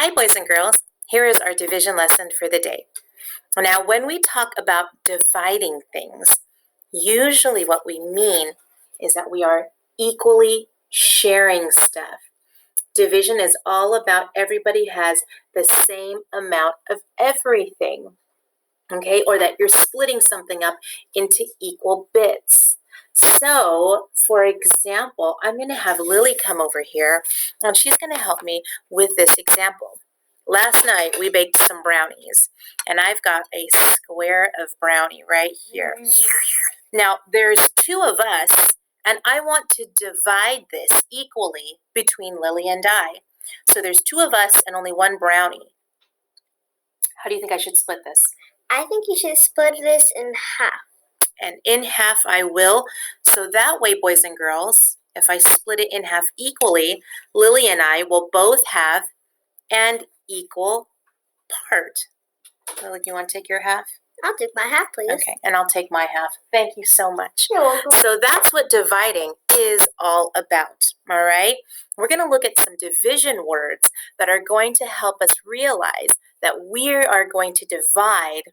Hi, boys and girls. Here is our division lesson for the day. Now, when we talk about dividing things, usually what we mean is that we are equally sharing stuff. Division is all about everybody has the same amount of everything, okay? Or that you're splitting something up into equal bits. So, for example, I'm going to have Lily come over here, and she's going to help me with this example. Last night, we baked some brownies, and I've got a square of brownie right here. Now, there's two of us, and I want to divide this equally between Lily and I. So there's two of us and only one brownie. How do you think I should split this? I think you should split this in half. And in half I will. So that way, boys and girls, if I split it in half equally, Lily and I will both have an equal part. Lily, do you want to take your half? I'll take my half, please. Okay, and I'll take my half. Thank you so much. You're welcome. So that's what dividing is all about, all right? We're going to look at some division words that are going to help us realize that we are going to divide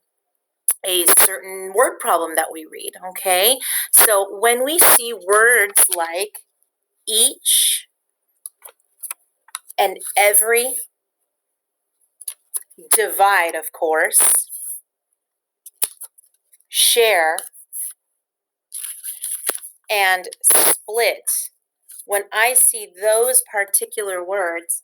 a certain word problem that we read, okay? So when we see words like each and every, divide, of course, share, and split, when I see those particular words,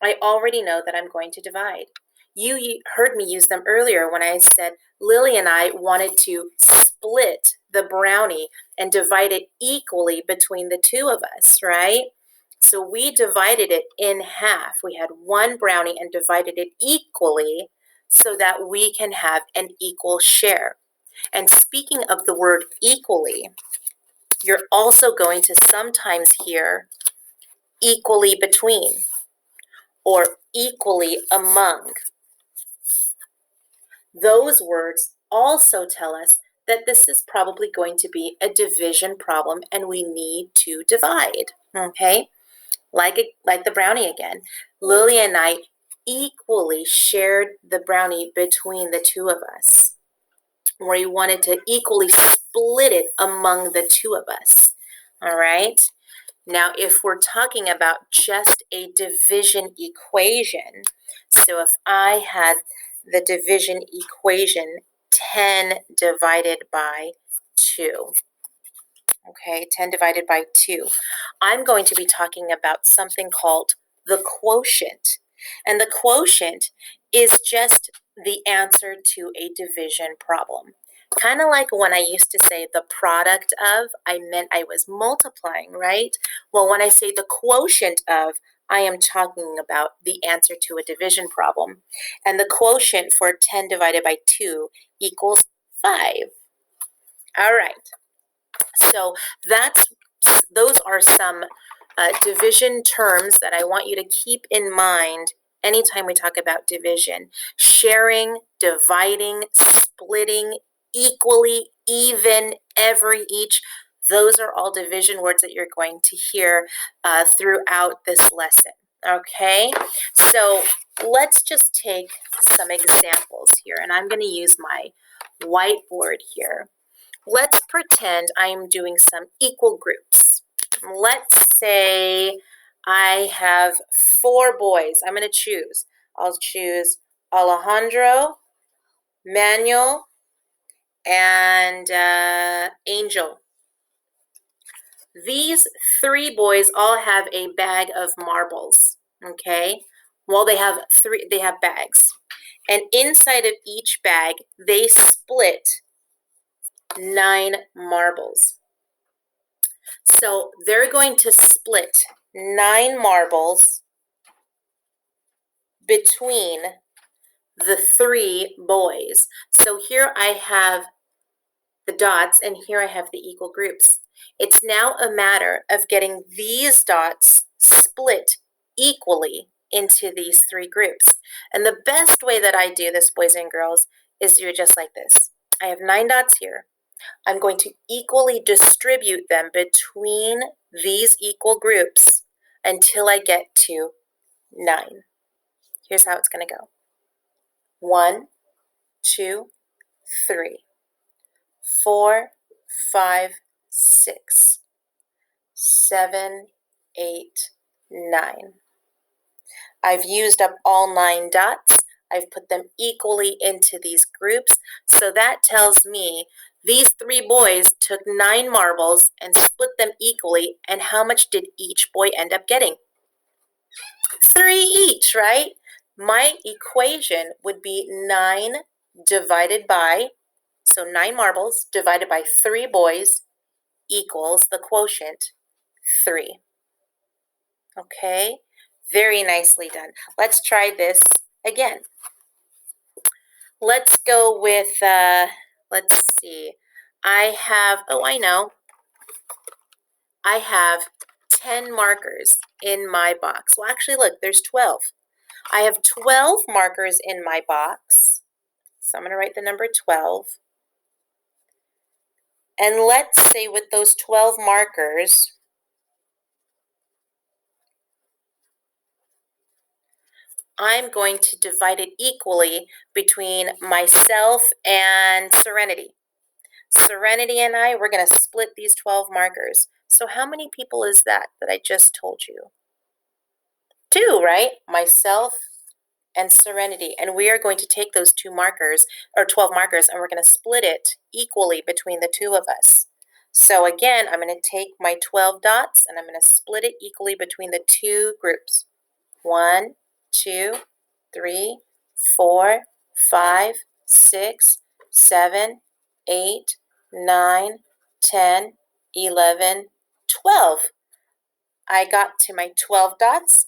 I already know that I'm going to divide. You heard me use them earlier when I said Lily and I wanted to split the brownie and divide it equally between the two of us, right? So we divided it in half. We had one brownie and divided it equally so that we can have an equal share. And speaking of the word equally, you're also going to sometimes hear equally between or equally among. Those words also tell us that this is probably going to be a division problem and we need to divide, okay? Like the brownie again. Lily and I equally shared the brownie between the two of us. We wanted to equally split it among the two of us, all right? Now, if we're talking about just a division equation, so if I had the division equation 10 divided by 2, okay, 10 divided by 2, I'm going to be talking about something called the quotient. And the quotient is just the answer to a division problem. Kind of like when I used to say the product of, I meant I was multiplying, right? Well, when I say the quotient of, I am talking about the answer to a division problem. And the quotient for 10 divided by 2 equals 5. All right. So those are some division terms that I want you to keep in mind anytime we talk about division. Sharing, dividing, splitting, equally, even, every, each. Those are all division words that you're going to hear throughout this lesson. Okay, so let's just take some examples here, and I'm going to use my whiteboard here. Let's pretend I'm doing some equal groups. Let's say I have 4 boys. I'm going to choose. I'll choose Alejandro, Manuel, and Angel. These 3 boys all have a bag of marbles, okay? Well, they have bags. And inside of each bag, they split 9 marbles. So they're going to split 9 marbles between the 3 boys. So here I have the dots and here I have the equal groups. It's now a matter of getting these dots split equally into these 3 groups. And the best way that I do this, boys and girls, is do it just like this. I have 9 dots here. I'm going to equally distribute them between these equal groups until I get to 9. Here's how it's going to go. 1, 2, 3, 4, 5, 6, 7, 8, 9. I've used up all 9 dots. I've put them equally into these groups. So that tells me these 3 boys took 9 marbles and split them equally. And how much did each boy end up getting? 3 each, right? My equation would be 9 divided by, so 9 marbles divided by 3 boys equals the quotient 3. Okay, very nicely done. Let's try this again. Let's go with, let's see. I know. I have 10 markers in my box. Well, actually, look, there's 12. I have 12 markers in my box. So I'm going to write the number 12. And let's say with those 12 markers, I'm going to divide it equally between myself and Serenity. Serenity and I, we're going to split these 12 markers. So how many people is that I just told you? 2, right? Myself and Serenity. And we are going to take those 2 markers, or 12 markers, and we're going to split it equally between the 2 of us. So again, I'm going to take my 12 dots and I'm going to split it equally between the 2 groups. 1, 2, 3, 4, 5, 6, 7, 8, 9, 10, 11, 12. I got to my 12 dots.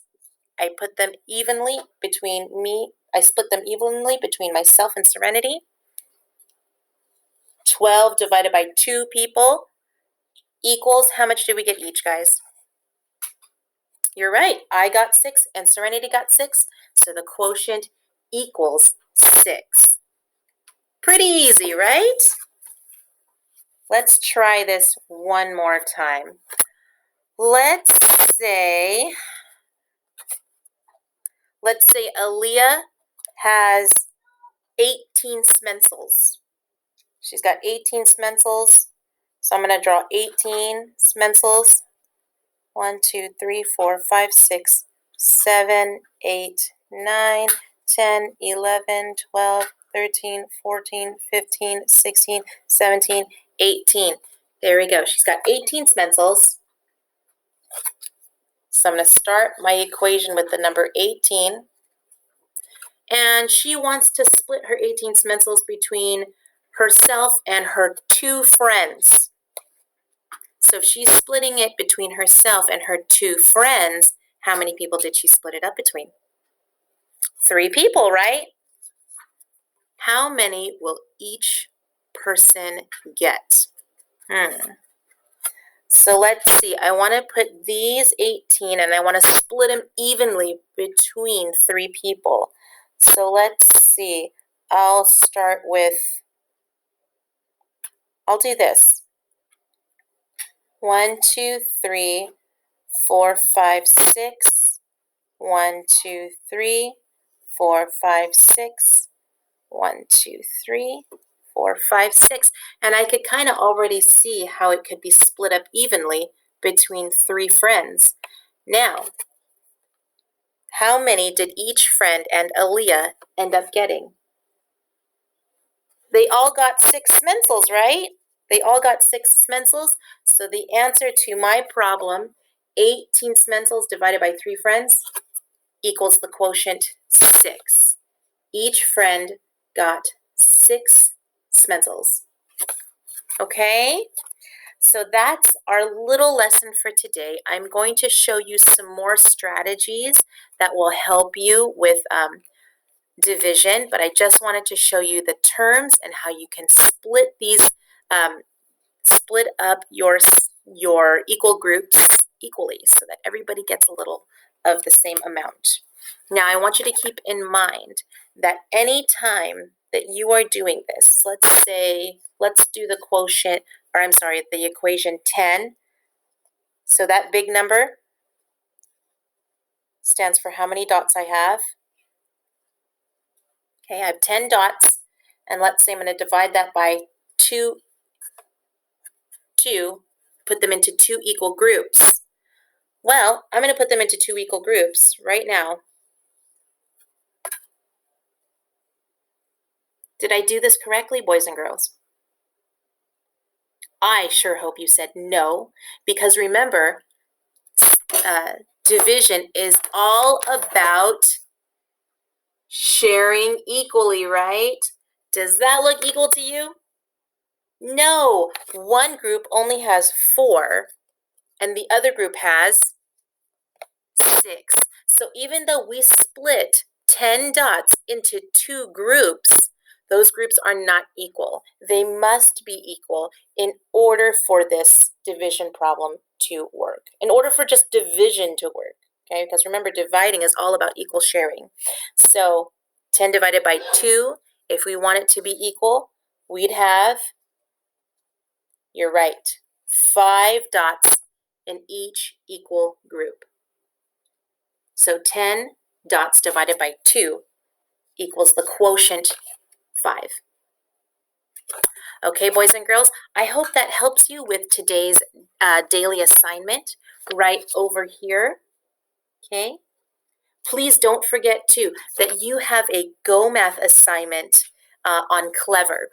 I put them evenly between me. I split them evenly between myself and Serenity. 12 divided by 2 people equals, how much did we get each, guys? You're right. I got 6 and Serenity got 6. So the quotient equals 6. Pretty easy, right? Let's try this one more time. Let's say Aaliyah has 18 Smencils. She's got 18 Smencils. So I'm going to draw 18 Smencils. 1, 2, 3, 4, 5, 6, 7, 8, 9, 10, 11, 12, 13, 14, 15, 16, 17, 18. There we go. She's got 18 Smencils. So I'm going to start my equation with the number 18. And she wants to split her 18 Smencils between herself and her 2 friends. So if she's splitting it between herself and her 2 friends, how many people did she split it up between? 3 people, right? How many will each person get? So let's see. I want to put these 18 and I want to split them evenly between 3 people. So let's see. I'll do this. 1, 2, 3, 4, 5, 6. 1, 2, 3, 4, 5, 6. 1, 2, 3, 4, 5, 6. And I could kind of already see how it could be split up evenly between 3 friends. Now, how many did each friend and Aaliyah end up getting? They all got 6 Smencils, right? They all got 6 Smencils. So the answer to my problem, 18 Smencils divided by 3 friends, equals the quotient 6. Each friend got 6 Smencils. Okay? So that's our little lesson for today. I'm going to show you some more strategies that will help you with division, but I just wanted to show you the terms and how you can split these, split up your equal groups equally so that everybody gets a little of the same amount. Now, I want you to keep in mind that any time that you are doing this, let's do the quotient, or I'm sorry, the equation 10. So that big number stands for how many dots I have? Okay, I have 10 dots, and let's say I'm going to divide that by 2, put them into 2 equal groups. Well, I'm going to put them into 2 equal groups right now. Did I do this correctly, boys and girls? I sure hope you said no, because remember, division is all about sharing equally, right? Does that look equal to you? No, one group only has 4, and the other group has 6. So even though we split 10 dots into 2 groups, those groups are not equal. They must be equal in order for this division problem to work, in order for just division to work, okay? Because remember, dividing is all about equal sharing. So 10 divided by 2, if we want it to be equal, we'd have, you're right, 5 dots in each equal group. So 10 dots divided by 2 equals the quotient 5. Okay, boys and girls, I hope that helps you with today's daily assignment right over here, okay? Please don't forget, too, that you have a Go Math assignment on Clever.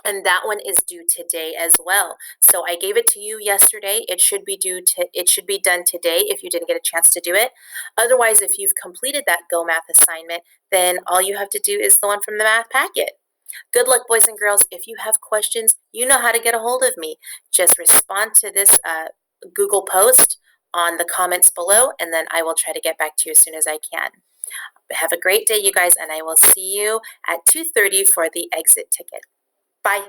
And that one is due today as well. So I gave it to you yesterday. It should be done today if you didn't get a chance to do it. Otherwise, if you've completed that Go Math assignment, then all you have to do is the one from the math packet. Good luck, boys and girls. If you have questions, you know how to get a hold of me. Just respond to this Google post on the comments below, and then I will try to get back to you as soon as I can. Have a great day, you guys, and I will see you at 2:30 for the exit ticket. Bye.